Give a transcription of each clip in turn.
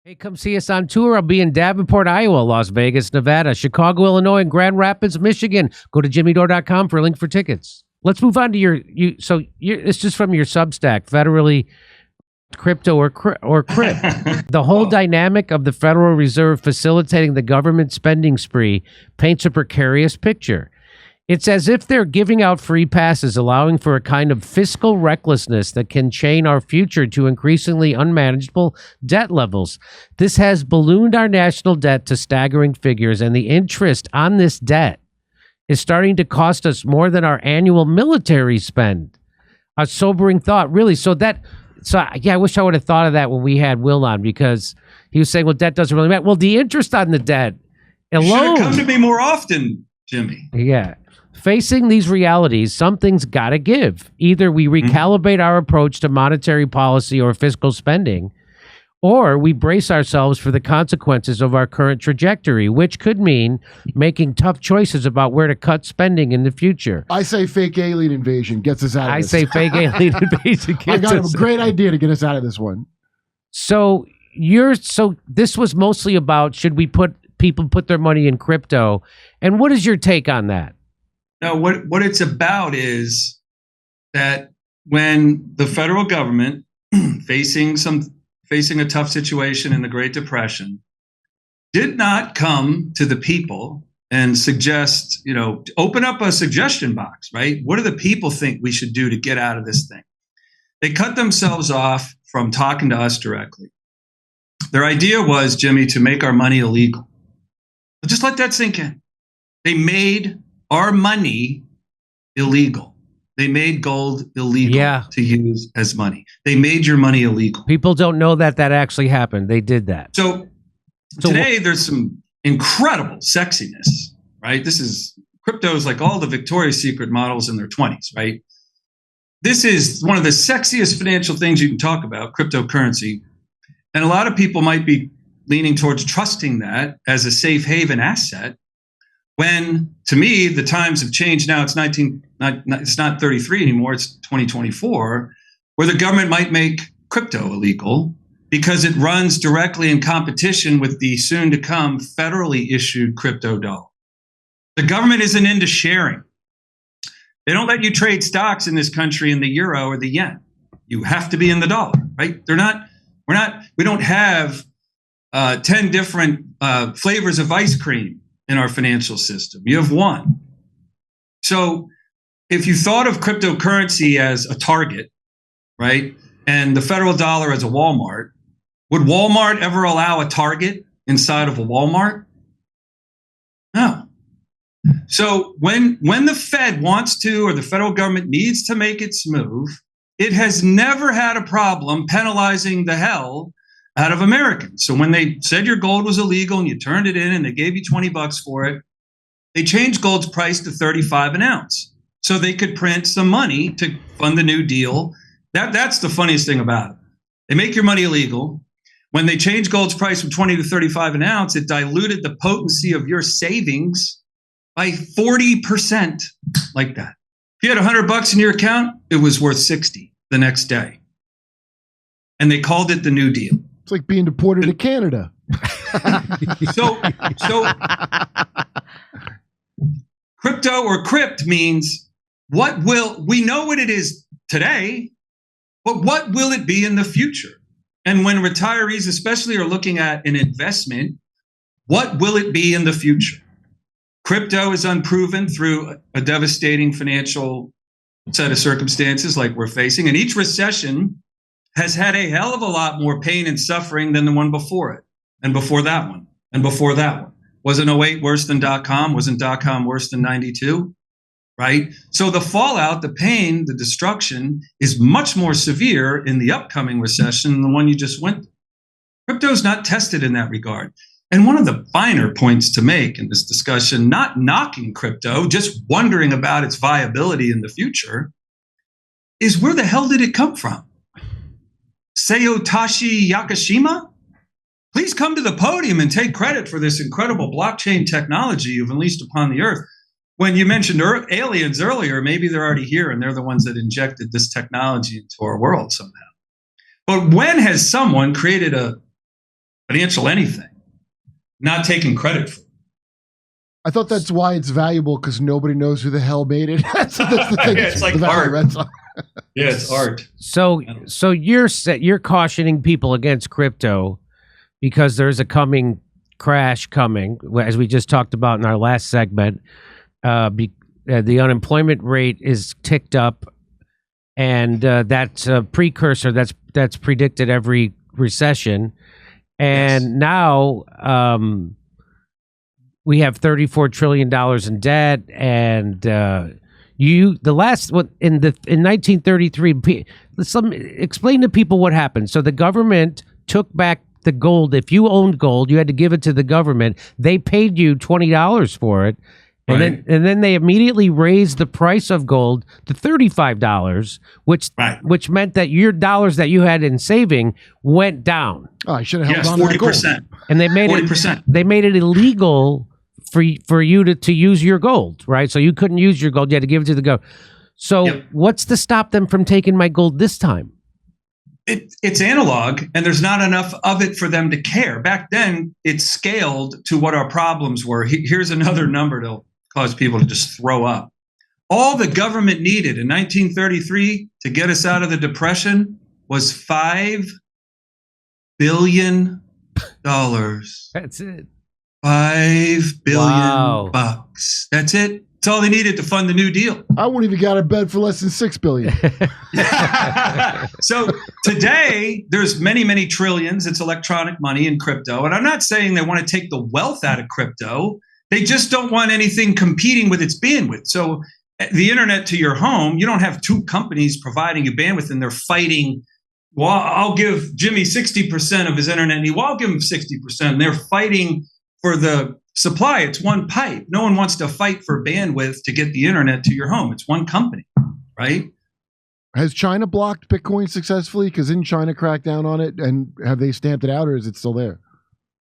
Hey, come see us on tour. I'll be in Davenport, Iowa, Las Vegas, Nevada, Chicago, Illinois, and Grand Rapids, Michigan. Go to jimmydore.com for a link for tickets. Let's move on to it's just from your Substack, Federally Crypto or Crypt. The whole dynamic of the Federal Reserve facilitating the government spending spree paints a precarious picture. It's as if they're giving out free passes, allowing for a kind of fiscal recklessness that can chain our future to increasingly unmanageable debt levels. This has ballooned our national debt to staggering figures, and the interest on this debt is starting to cost us more than our annual military spend. A sobering thought, really. I wish I would have thought of that when we had Will on, because he was saying, well, debt doesn't really matter. Well, the interest on the debt alone. You should have come to me more often, Jimmy. Yeah. Facing these realities, something's got to give. Either we recalibrate our approach to monetary policy or fiscal spending, or we brace ourselves for the consequences of our current trajectory, which could mean making tough choices about where to cut spending in the future. I say fake alien invasion gets us out of this. I say fake alien invasion gets us. I got a great idea to get us out of this one. So this was mostly about, should we people put their money in crypto? And what is your take on that? No, what it's about is that when the federal government facing a tough situation in the Great Depression did not come to the people and suggest, open up a suggestion box, right? What do the people think we should do to get out of this thing? They cut themselves off from talking to us directly. Their idea was, Jimmy, to make our money illegal. But just let that sink in. They made our money illegal. They made gold illegal to use as money. They made your money illegal. People don't know that actually happened. They did that. So today there's some incredible sexiness, right? Crypto is like all the Victoria's Secret models in their 20s, right? This is one of the sexiest financial things you can talk about, cryptocurrency. And a lot of people might be leaning towards trusting that as a safe haven asset. When, to me, the times have changed now. It's not 33 anymore. It's 2024, where the government might make crypto illegal because it runs directly in competition with the soon-to-come federally issued crypto dollar. The government isn't into sharing. They don't let you trade stocks in this country in the euro or the yen. You have to be in the dollar, right? We don't have 10 different flavors of ice cream in our financial system. You have one. So if you thought of cryptocurrency as a Target, right, and the federal dollar as a Walmart, would Walmart ever allow a Target inside of a Walmart? No. So when the Fed wants to, or the federal government needs to make its move, it has never had a problem penalizing the hell out of Americans. So when they said your gold was illegal and you turned it in and they gave you $20 for it, they changed gold's price to $35 an ounce so they could print some money to fund the New Deal. That's the funniest thing about it. They make your money illegal. When they changed gold's price from 20 to 35 an ounce, it diluted the potency of your savings by 40%, like that. If you had $100 in your account, it was worth 60 the next day. And they called it the New Deal. It's like being deported to Canada. So crypto or crypt means we know what it is today, but what will it be in the future? And when retirees especially are looking at an investment, what will it be in the future? Crypto is unproven through a devastating financial set of circumstances like we're facing. And each recession has had a hell of a lot more pain and suffering than the one before it, and before that one, and before that one. Wasn't 08 worse than .com? Wasn't .com worse than 92? Right? So the fallout, the pain, the destruction is much more severe in the upcoming recession than the one you just went through. Crypto is not tested in that regard. And one of the finer points to make in this discussion, not knocking crypto, just wondering about its viability in the future, is where the hell did it come from? Satoshi Nakashima? Please come to the podium and take credit for this incredible blockchain technology you've unleashed upon the earth. When you mentioned aliens earlier, maybe they're already here and they're the ones that injected this technology into our world somehow. But when has someone created a financial anything, not taking credit for it. I thought that's why it's valuable, because nobody knows who the hell made it. that's the thing. Yeah, it's like art. Yeah, it's art. So you're cautioning people against crypto because there's a crash coming, as we just talked about in our last segment. The unemployment rate is ticked up, and that's a precursor that's predicted every recession. And now we have $34 trillion in debt, and in 1933, explain to people what happened. So the government took back the gold. If you owned gold, you had to give it to the government. They paid you $20 for it. And then they immediately raised the price of gold to $35, which meant that your dollars that you had in saving went down. Oh, I should have held on to 40%. And they made 40%. They made it illegal for you to use your gold, right? So you couldn't use your gold; you had to give it to the government. So what's to stop them from taking my gold this time? It's analog, and there's not enough of it for them to care. Back then, it scaled to what our problems were. Here's another number that'll cause people to just throw up. All the government needed in 1933 to get us out of the Depression was $5 billion. That's it. $5 billion bucks. That's it. That's all they needed to fund the New Deal. I wouldn't even get out of bed for less than $6 billion. So today, there's many, many trillions. It's electronic money and crypto. And I'm not saying they want to take the wealth out of crypto. They just don't want anything competing with its bandwidth. So the internet to your home, you don't have two companies providing you bandwidth, and they're fighting. Well, I'll give Jimmy 60% of his internet, and I'll give him 60%. And they're fighting for the supply. It's one pipe. No one wants to fight for bandwidth to get the internet to your home. It's one company, right? Has China blocked Bitcoin successfully? Because didn't China crack down on it, and have they stamped it out, or is it still there?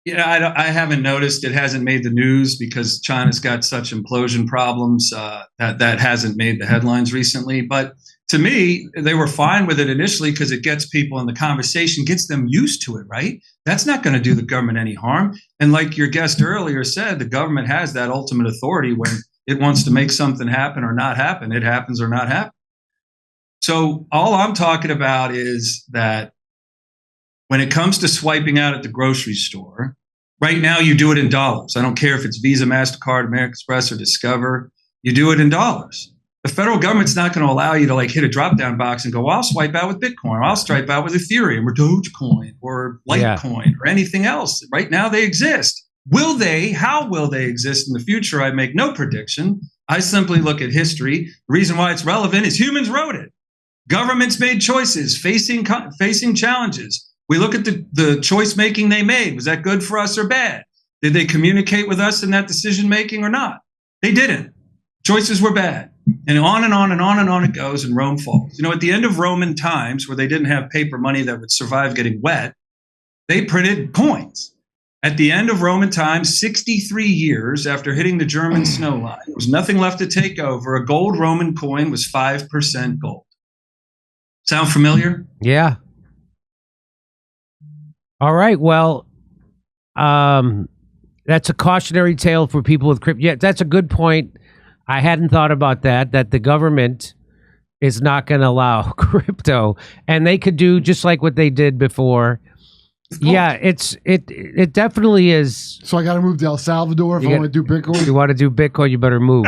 Yeah, I haven't noticed. It hasn't made the news because China's got such implosion problems that hasn't made the headlines recently. But to me, they were fine with it initially because it gets people in the conversation, gets them used to it, right? That's not going to do the government any harm. And like your guest earlier said, the government has that ultimate authority when it wants to make something happen or not happen. It happens or not happen. So all I'm talking about is that when it comes to swiping out at the grocery store, right now you do it in dollars. I don't care if it's Visa, MasterCard, American Express, or Discover. You do it in dollars. The federal government's not going to allow you to hit a drop-down box and go, well, I'll swipe out with Bitcoin, or I'll swipe out with Ethereum, or Dogecoin, or Litecoin, or anything else. Right now they exist. Will they? How will they exist in the future? I make no prediction. I simply look at history. The reason why it's relevant is humans wrote it. Governments made choices, facing challenges. We look at the choice making they made. Was that good for us or bad? Did they communicate with us in that decision making or not? They didn't. Choices were bad. And on and on and on and on it goes, and Rome falls. At the end of Roman times, where they didn't have paper money that would survive getting wet, they printed coins. At the end of Roman times, 63 years after hitting the German snow line, there was nothing left to take over. A gold Roman coin was 5% gold. Sound familiar? Yeah. All right. Well, that's a cautionary tale for people with crypto. Yeah, that's a good point. I hadn't thought about that the government is not going to allow crypto, and they could do just like what they did before. Yeah, it definitely is. So I got to move to El Salvador if I want to do Bitcoin? If you want to do Bitcoin, you better move.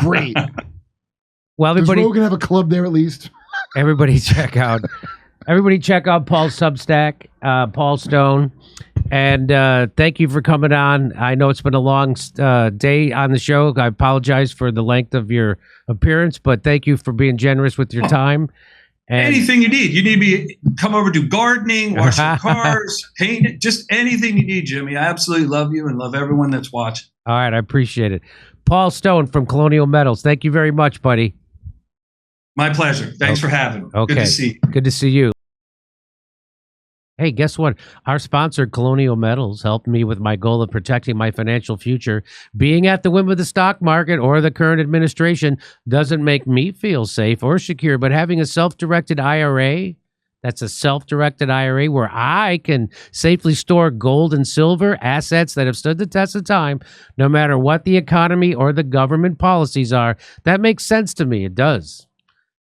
Great. Well, everybody, does Rogan have a club there at least? Everybody check out Paul's Substack, Paul Stone. And thank you for coming on. I know it's been a long day on the show. I apologize for the length of your appearance, but thank you for being generous with your time. And anything you need. You need me to come over, do gardening, wash your cars, paint it, just anything you need, Jimmy. I absolutely love you and love everyone that's watching. All right, I appreciate it. Paul Stone from Colonial Metals. Thank you very much, buddy. My pleasure. Thanks for having me. Okay. Good to see you. Good to see you. Hey, guess what? Our sponsor, Colonial Metals, helped me with my goal of protecting my financial future. Being at the whim of the stock market or the current administration doesn't make me feel safe or secure, but having a self-directed IRA That's a self-directed IRA where I can safely store gold and silver, assets that have stood the test of time, no matter what the economy or the government policies are. That makes sense to me. It does.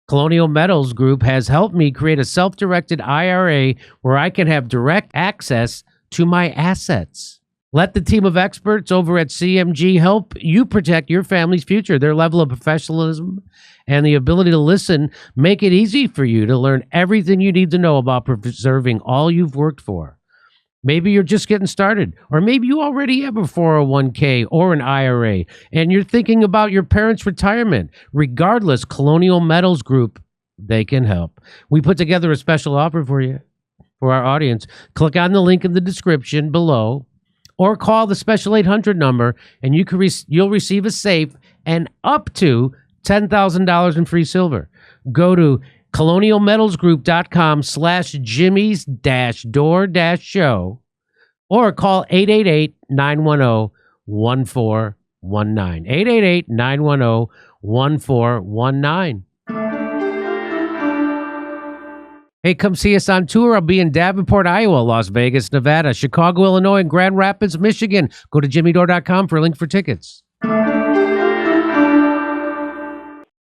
Colonial Metals Group has helped me create a self-directed IRA where I can have direct access to my assets. Let the team of experts over at CMG help you protect your family's future. Their level of professionalism and the ability to listen make it easy for you to learn everything you need to know about preserving all you've worked for. Maybe you're just getting started, or maybe you already have a 401k or an IRA, and you're thinking about your parents' retirement. Regardless, Colonial Metals Group, they can help. We put together a special offer for you, for our audience. Click on the link in the description below, or call the special 800 number, and you'll receive a safe and up to $10,000 in free silver. Go to colonialmetals.com/Jimmy's-Dore-Show or call 888-910-1419. 888-910-1419. Hey, come see us on tour. I'll be in Davenport, Iowa, Las Vegas, Nevada, Chicago, Illinois, and Grand Rapids, Michigan. Go to jimmydore.com for a link for tickets.